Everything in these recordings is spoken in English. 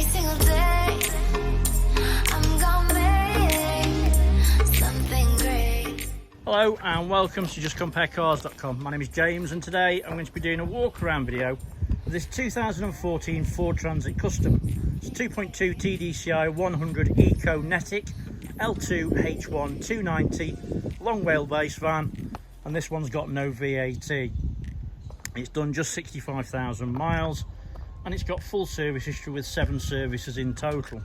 single day. I'm gonna make something great. Hello and welcome to justcomparecars.com. My name is James and today I'm going to be doing a walk around video of this 2014 Ford Transit Custom. It's a 2.2 TDCi 100 Econetic L2 H1 290 long wheelbase van, and this one's got no VAT. It's done just 65,000 miles and it's got full service history with 7 services in total.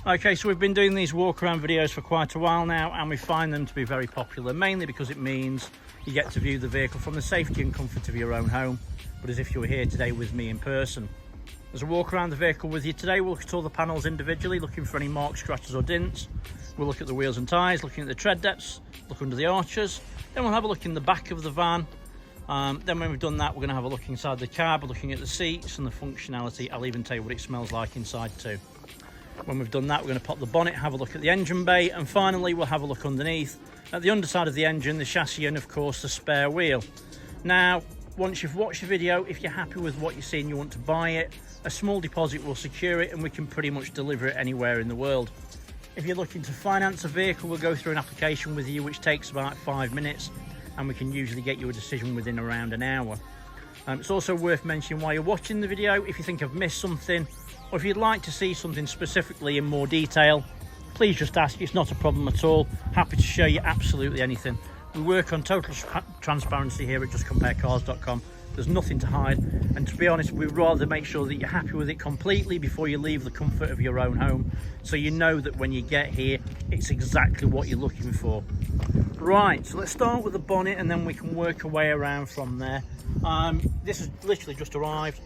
Okay, so we've been doing these walk around videos for quite a while now and we find them to be very popular, mainly because it means you get to view the vehicle from the safety and comfort of your own home, but as if you were here today with me in person. As a walk around the vehicle with you today, we'll look at all the panels individually, looking for any marks, scratches or dints. We'll look at the wheels and tyres, looking at the tread depths, look under the arches. Then we'll have a look in the back of the van. Then when we've done that, we're going to have a look inside the cab, looking at the seats and the functionality. I'll even tell you what it smells like inside too. When we've done that, we're going to pop the bonnet, have a look at the engine bay, and finally we'll have a look underneath at the underside of the engine, the chassis, and of course the spare wheel. Now, once you've watched the video, if you're happy with what you see and you want to buy it, a small deposit will secure it and we can pretty much deliver it anywhere in the world. If you're looking to finance a vehicle, we'll go through an application with you which takes about 5 minutes and we can usually get you a decision within around an hour. It's also worth mentioning while you're watching the video, if you think I've missed something or if you'd like to see something specifically in more detail, please just ask. It's not a problem at all. Happy to show you absolutely anything. We work on total transparency here at justcomparecars.com. There's nothing to hide, and to be honest, we'd rather make sure that you're happy with it completely before you leave the comfort of your own home, so you know that when you get here it's exactly what you're looking for. Right, so let's start with the bonnet and then we can work our way around from there. This has literally just arrived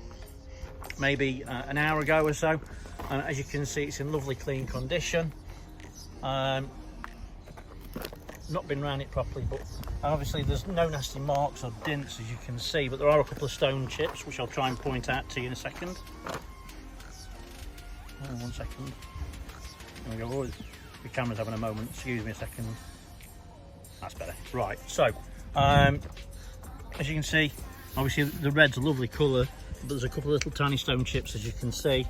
maybe an hour ago or so. As you can see, it's in lovely clean condition. Not been around it properly, but obviously there's no nasty marks or dints as you can see, but there are a couple of stone chips which I'll try and point out to you in a second. One second. There we go. Oh, the camera's having a moment, excuse me a second. That's better. Right, so as you can see, obviously the red's a lovely colour, but there's a couple of little tiny stone chips as you can see.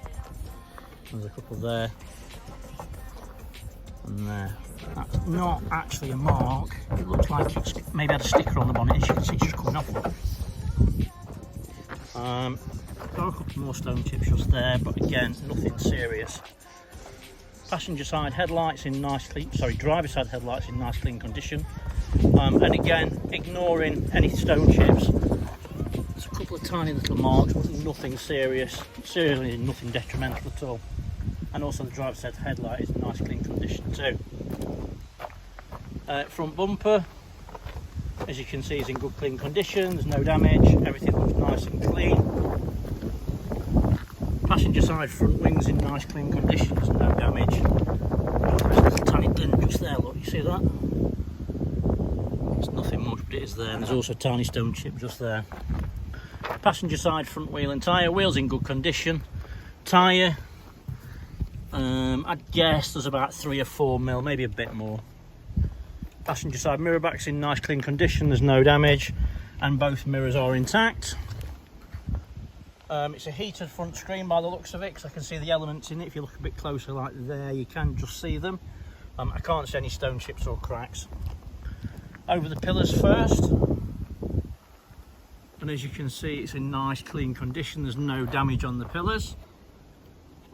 There's a couple there and there. That's not actually a mark. It looks like it's maybe had a sticker on the bonnet. As you can see, it's just coming off. Got a couple more stone chips just there, but again, nothing serious. Passenger side headlights in nice clean, driver side headlights in nice clean condition. And again, ignoring any stone chips, there's a couple of tiny little marks, but nothing serious. Seriously, nothing detrimental at all. And also the driver side headlight is in nice clean condition too. Front bumper, as you can see, is in good clean condition. There's no damage. Everything looks nice and clean. Passenger side front wings in nice clean condition. There's no damage. There's a little tiny dent just there. Look, you see that? It's nothing much, but it is there. And there's also a tiny stone chip just there. Passenger side front wheel and tyre. Wheels in good condition. Tyre, I'd guess there's about 3 or 4 mil, maybe a bit more. Passenger side mirror backs in nice clean condition, there's no damage, and both mirrors are intact. It's a heated front screen by the looks of it, because I can see the elements in it. If you look a bit closer like there, you can just see them. I can't see any stone chips or cracks. Over the pillars first, and as you can see, it's in nice clean condition. There's no damage on the pillars.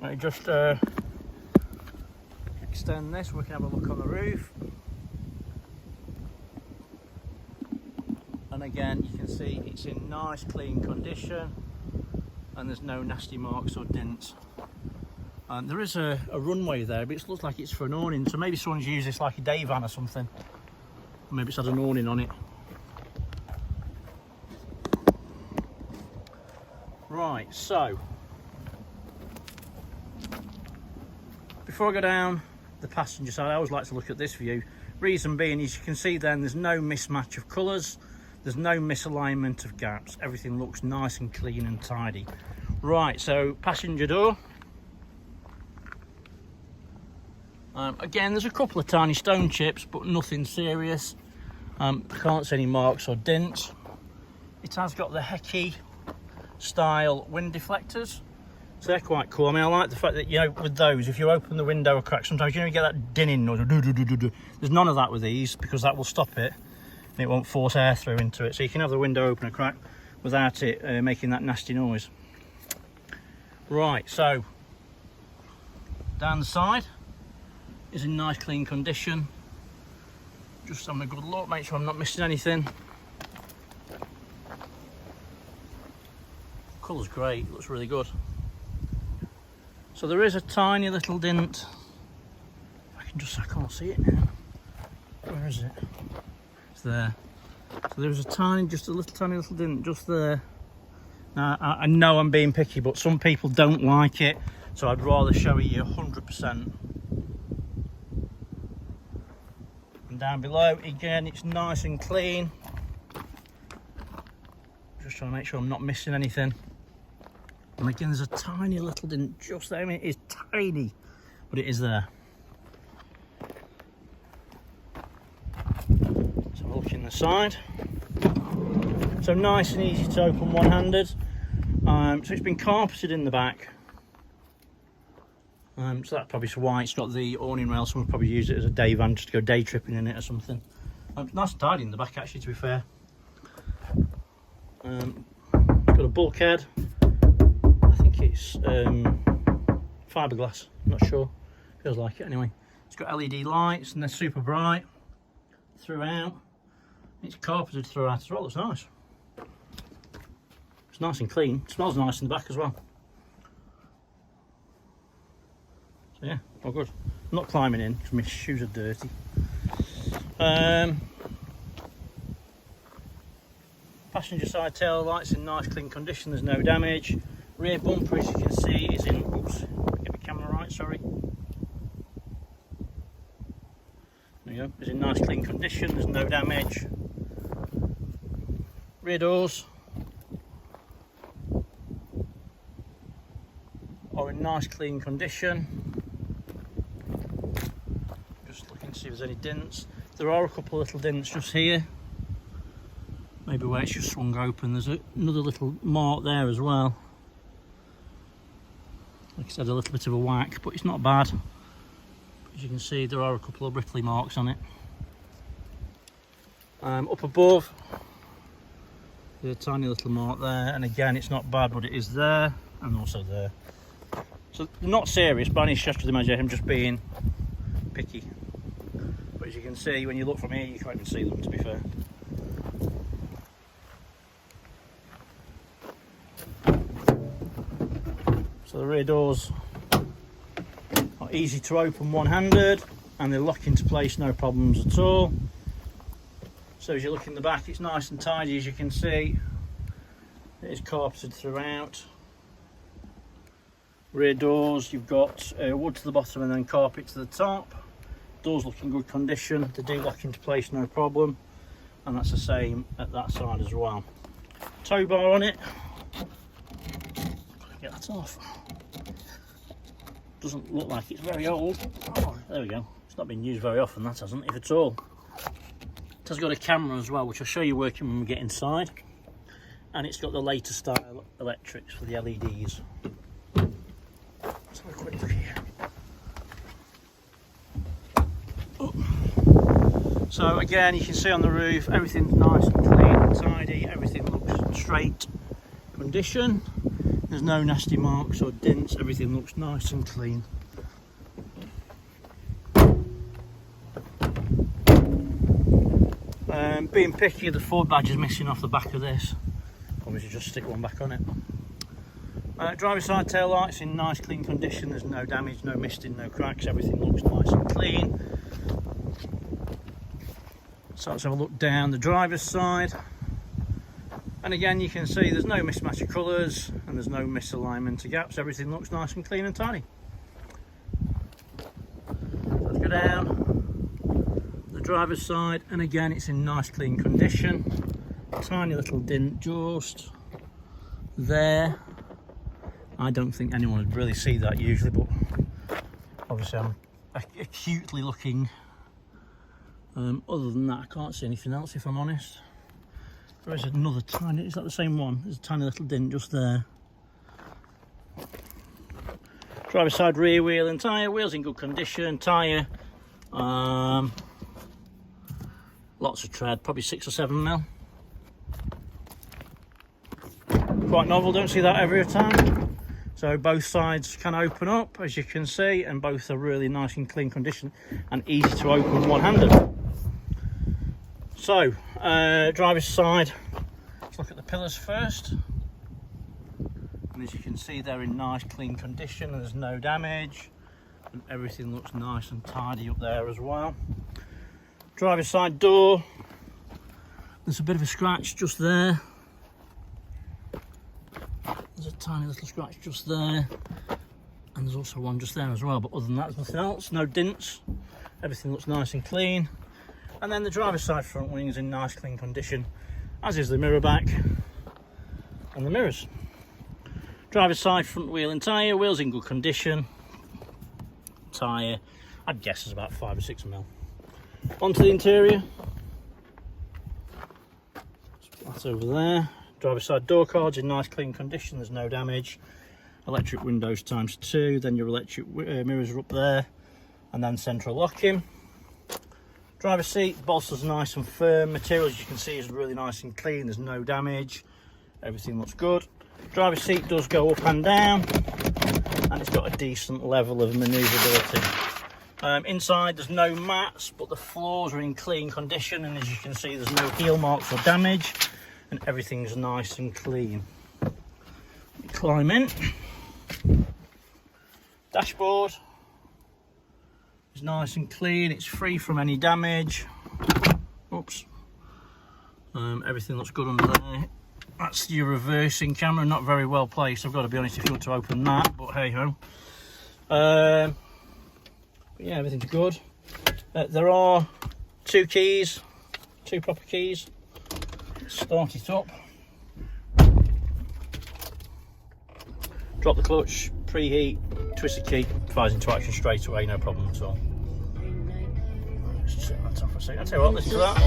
I just extend this, we can have a look on the roof. And again, you can see it's in nice clean condition and there's no nasty marks or dents. And there is a runway there, but it looks like it's for an awning, so maybe someone's used this like a day van or something. Or maybe it's had an awning on it. Right, so before I go down the passenger side, I always like to look at this view. Reason being, as you can see then, there's no mismatch of colours, there's no misalignment of gaps. Everything looks nice and clean and tidy. Right, so passenger door. Again, there's a couple of tiny stone chips, but nothing serious. Can't see any marks or dents. It has got the Hecky style wind deflectors, So they're quite cool. I mean, I like the fact that, you know, with those, if you open the window a crack, sometimes, you know, you get that dinning noise. There's none of that with these, because that will stop it and it won't force air through into it. So you can have the window open a crack without it making that nasty noise. Right, so down the side is in nice clean condition. Just having a good look, make sure I'm not missing anything. Colour's great, looks really good. So there is a tiny little dent. I can't see it now. Where is it? It's there. So there's a tiny little dent just there. Now I know I'm being picky, but some people don't like it, so I'd rather show it you 100%. And down below, again, it's nice and clean. Just trying to make sure I'm not missing anything. And again, there's a tiny little dent just there. I mean, it is tiny, but it is there. So look in the side. So nice and easy to open one-handed. So it's been carpeted in the back. So that's probably why it's got the awning rail. Someone would probably use it as a day van just to go day tripping in it or something. It's nice and tidy in the back, actually, to be fair. It's got a bulkhead. I think it's fiberglass, I'm not sure, feels like it anyway. It's got LED lights and they're super bright throughout. It's carpeted throughout as well, it's nice. It's nice and clean, it smells nice in the back as well. So yeah, all good. I'm not climbing in because my shoes are dirty. Passenger side tail lights in nice clean condition, there's no damage. Rear bumper, as you can see, is in, oops, get the camera right, sorry. There you go, it's in nice clean condition, there's no damage. Rear doors are in nice clean condition. Just looking to see if there's any dents. There are a couple of little dents just here. Maybe where it's just swung open. There's another little mark there as well. Like I said, a little bit of a whack, but it's not bad. As you can see, there are a couple of ripply marks on it. Up above, there's a tiny little mark there, and again, it's not bad, but it is there, and also there. So not serious by any stretch of the imagination, I'm just being picky. But as you can see, when you look from here, you can't even see them, to be fair. So the rear doors are easy to open one-handed and they lock into place, no problems at all. So as you look in the back, it's nice and tidy, as you can see. It is carpeted throughout. Rear doors, you've got wood to the bottom and then carpet to the top. Doors look in good condition, they do lock into place, no problem. And that's the same at that side as well. Tow bar on it. Get that off. Doesn't look like it's very old. Oh, there we go. It's not been used very often, that hasn't, if at all. It has got a camera as well, which I'll show you working when we get inside. And it's got the later style electrics for the LEDs. Let's have a quick look here. Oh. So again, you can see on the roof, everything's nice and clean and tidy. Everything looks straight condition. There's no nasty marks or dents, everything looks nice and clean. Being picky, the Ford badge is missing off the back of this. Obviously just stick one back on it. Driver side tail lights in nice clean condition, there's no damage, no misting, no cracks, everything looks nice and clean. So let's have a look down the driver's side. And again, you can see there's no mismatch of colours and there's no misalignment of gaps. Everything looks nice and clean and tidy. Let's go down the driver's side, and again, it's in nice clean condition. Tiny little dent just there. I don't think anyone would really see that usually, but obviously I'm acutely looking. Other than that, I can't see anything else, if I'm honest. There is another tiny, is that the same one? There's a tiny little dent just there. Driver side rear wheel and tyre, wheels in good condition, tyre, lots of tread, probably 6 or 7 mil. Quite novel, don't see that every time. So both sides can open up, as you can see, and both are really nice and clean condition and easy to open one-handed. So, driver's side, let's look at the pillars first. And as you can see, they're in nice clean condition and there's no damage, and everything looks nice and tidy up there as well. Driver's side door, there's a bit of a scratch just there. There's a tiny little scratch just there, and there's also one just there as well, but other than that there's nothing else, no dints, everything looks nice and clean. And then the driver's side front wing is in nice clean condition, as is the mirror back and the mirrors. Driver's side front wheel and tyre, wheels in good condition, tyre, I'd guess is about 5 or 6 mil. Onto the interior, that's over there. Driver's side door cards in nice clean condition, there's no damage. Electric windows ×2, then your electric mirrors are up there, and then central locking. Driver's seat, bolsters nice and firm, material as you can see is really nice and clean, there's no damage, everything looks good. Driver's seat does go up and down, and it's got a decent level of manoeuvrability. Inside there's no mats, but the floors are in clean condition, and as you can see there's no heel marks or damage, and everything's nice and clean. Climb in. Dashboard is nice and clean, it's free from any damage. Oops. Everything looks good under there. That's your reversing camera, not very well placed, I've got to be honest if you want to open that, but hey ho. But yeah, everything's good. There are 2 keys, 2 proper keys. Start it up. Drop the clutch, preheat, twist the key, fires into action straight away, no problem at all. Let's just set that off for a second. I'll tell you what, listen to that.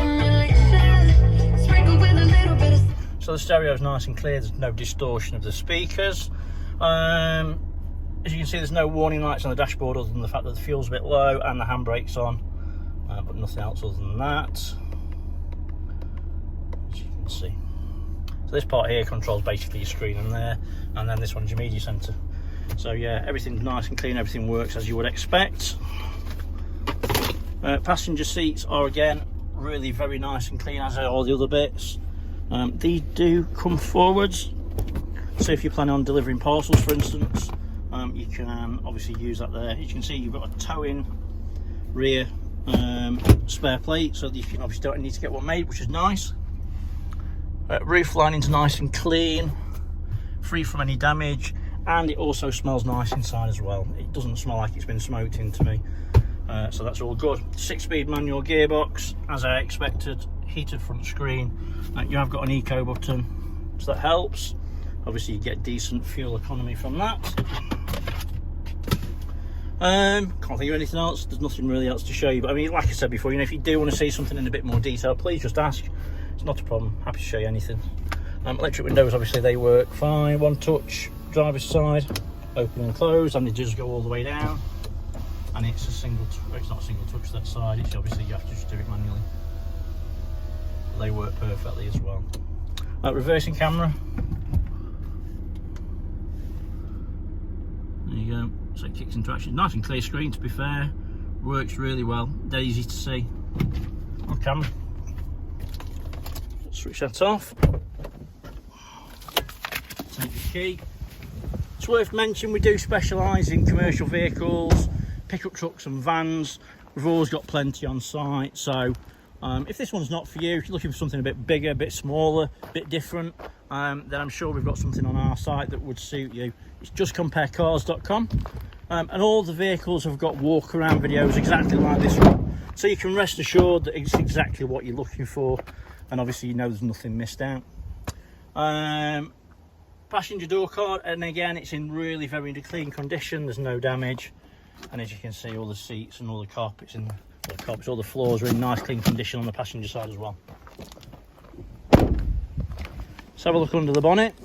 So the stereo is nice and clear, there's no distortion of the speakers. As you can see, there's no warning lights on the dashboard other than the fact that the fuel's a bit low and the handbrake's on, but nothing else other than that, as you can see. So this part here controls basically your screen and there, and then this one's your media centre. So yeah, everything's nice and clean, everything works as you would expect. Passenger seats are again really very nice and clean, as are all the other bits. These do come forwards, so if you're planning on delivering parcels for instance, you can obviously use that there. As you can see, you've got a tow-in rear spare plate, so that you can obviously don't need to get one made, which is nice. Roof lining's nice and clean, free from any damage, and it also smells nice inside as well. It doesn't smell like it's been smoked into me, so that's all good. 6-speed manual gearbox, as I expected. Heated front screen. You have got an eco button, so that helps. Obviously you get decent fuel economy from that. Can't think of anything else. There's nothing really else to show you, but I mean, like I said before, you know, if you do want to see something in a bit more detail, please just ask. It's not a problem, happy to show you anything. Electric windows, obviously they work fine. One touch, driver's side, open and close, and they just go all the way down. And it's a single, it's not a single touch that side, it's obviously you have to just do it manually. They work perfectly as well. Reversing camera. There you go, so it kicks into action. Nice and clear screen, to be fair. Works really well, dead easy to see. On camera. Switch that off. Take the key. It's worth mentioning we do specialise in commercial vehicles, pickup trucks and vans. We've always got plenty on site, so if this one's not for you, if you're looking for something a bit bigger, a bit smaller, a bit different, then I'm sure we've got something on our site that would suit you. It's justcomparecars.com, and all the vehicles have got walk around videos exactly like this one, so you can rest assured that it's exactly what you're looking for, and obviously you know there's nothing missed out. Passenger door card, and again it's in really very clean condition, there's no damage, and as you can see all the seats and all the carpets in all the floors are in nice clean condition on the passenger side as well. Let's have a look under the bonnet.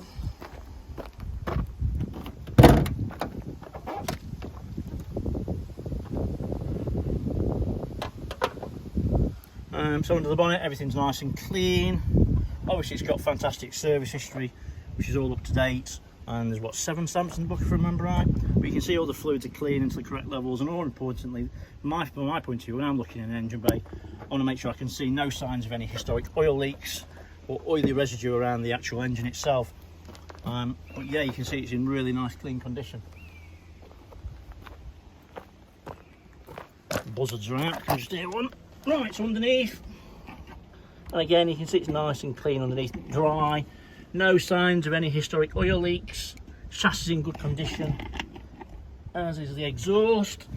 So under the bonnet, everything's nice and clean. Obviously it's got fantastic service history, which is all up to date, and there's what, 7 stamps in the book if I remember right. But you can see all the fluids are clean into the correct levels, and more importantly, from my point of view, when I'm looking in an engine bay, I want to make sure I can see no signs of any historic oil leaks or oily residue around the actual engine itself. But yeah, you can see it's in really nice clean condition. Buzzards are out, you can just hear one. Right, so underneath, and again you can see it's nice and clean underneath, dry, no signs of any historic oil leaks, chassis in good condition, as is the exhaust.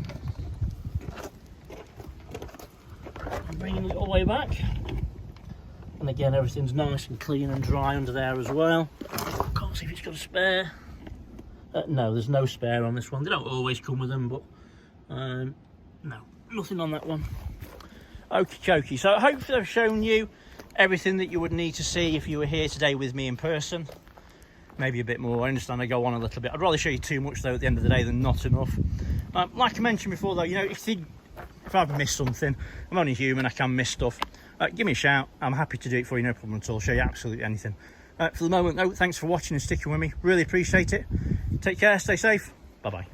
I'm bringing it all the way back, and again everything's nice and clean and dry under there as well. Can't see if it's got a spare. No, there's no spare on this one. They don't always come with them, but no, nothing on that one. Okie dokie, so hopefully I've shown you everything that you would need to see if you were here today with me in person. Maybe a bit more. I understand I go on a little bit. I'd rather show you too much though at the end of the day than not enough. Like I mentioned before though, you know, if I've missed something, I'm only human, I can miss stuff. Give me a shout, I'm happy to do it for you, no problem at all. Show you absolutely anything. For the moment though, thanks for watching and sticking with me, really appreciate it. Take care, stay safe, bye bye.